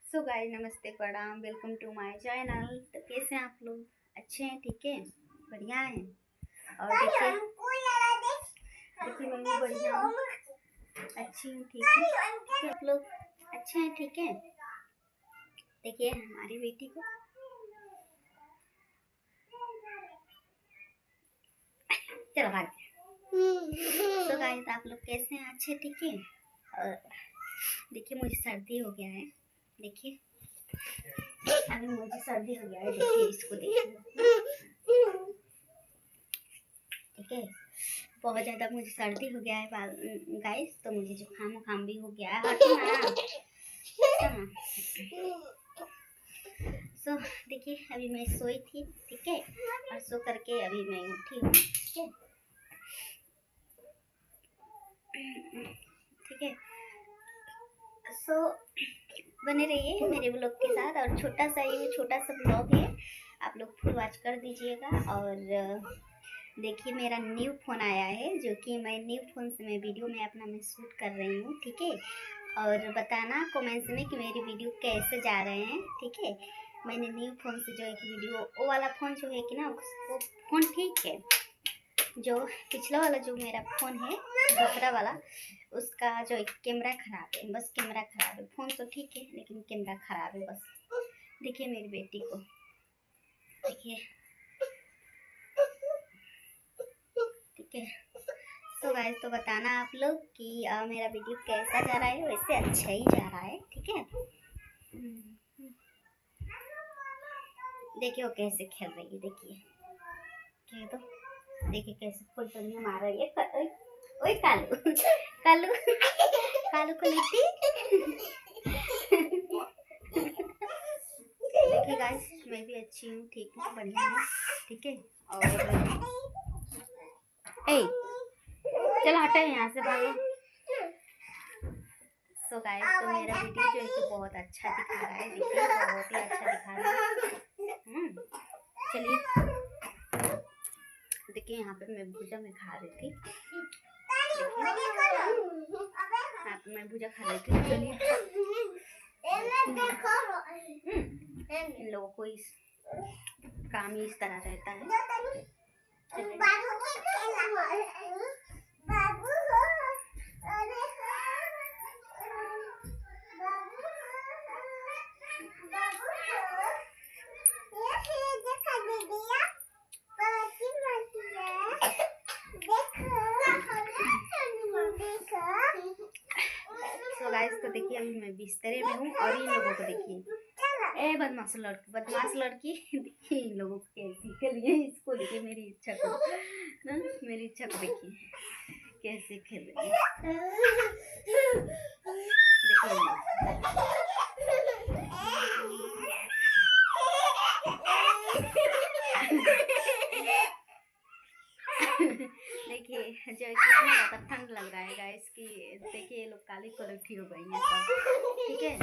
So guys, नमस्ते, प्रणाम, welcome to my channel. तो कैसे हैं आप लोग? अच्छे हैं? ठीक है, बढ़िया हैं। और देखिए मैं भी बढ़िया हूँ, अच्छी हूँ, ठीक है। तो आप लोग अच्छे हैं? ठीक है। देखिए हमारी बेटी को, चलो भाग। तो गाइस आप लोग कैसे हैं? अच्छे, ठीक है। और देखिए मुझे सर्दी हो गया है। देखिए अभी मुझे सर्दी हो गया है। देखिए इसको देखिए, ठीक है। बहुत ज़्यादा मुझे सर्दी हो गया है गाइस। तो मुझे जुकाम भी हो गया है। हटो ना। सो देखिए अभी मैं सोई थी, ठीक है। और सो करके अभी मैं उठी हूँ, ठीक है। सो बने रहिए मेरे ब्लॉग के साथ। और छोटा सा ब्लॉग है, आप लोग फुल वॉच कर दीजिएगा। और देखिए मेरा न्यू फ़ोन आया है, जो कि मैं न्यू फ़ोन से मैं वीडियो में अपना मैं शूट कर रही हूँ, ठीक है। और बताना कमेंट्स में कि मेरी वीडियो कैसे जा रहे हैं, ठीक है। मैंने न्यू फ़ोन से जो है कि वीडियो, वो वाला फ़ोन जो है कि ना, वो फ़ोन ठीक है। जो पिछला वाला जो मेरा फ़ोन है, दूसरा वाला, उसका जो है कैमरा ख़राब है। बस कैमरा ख़राब है। फ़ोन तो ठीक है लेकिन कैमरा ख़राब है बस। देखिए मेरी बेटी को, देखिए, ठीक है। तो गाइस तो बताना आप लोग कि मेरा वीडियो कैसा जा रहा है। वैसे अच्छा ही जा रहा है, ठीक है। देखिए वो कैसे खेल रही है, देखिए तो देखिए कैसे फुलटनिया मार रही है। ओए कालू कालू कालू को लेती। देखिए गाइस मैं भी अच्छी हूँ, ठीक हूँ, बढ़िया हूँ, ठीक है। और ए चलो हटा यहाँ से, भागो। सो गाइस तो मेरा वीडियो जो है कि बहुत अच्छा दिखा रहा है। देखिए बहुत ही अच्छा दिखा रहा है। चलिए देखिए यहाँ पे मैं भुजा में खा रही थी। यहाँ पे मैं भुजा खा रही थी। चलिए इन लोगों को इस काम ही इस तरह रहता है। तो गाइस तो देखिए अभी मैं बिस्तरे में हूँ। और इन लोगों को देखिए, ए बदमाश लड़की देखिए इन लोगों को कैसी खेल रही है। इसको देखिए, मेरी इच्छा को देखिए कैसे खेल रही है। देखिए जो कितना ज़्यादा ठंड लग रहा है गाइस की। देखिए ये लोग काली कलठी हो गई हैं सब, ठीक है।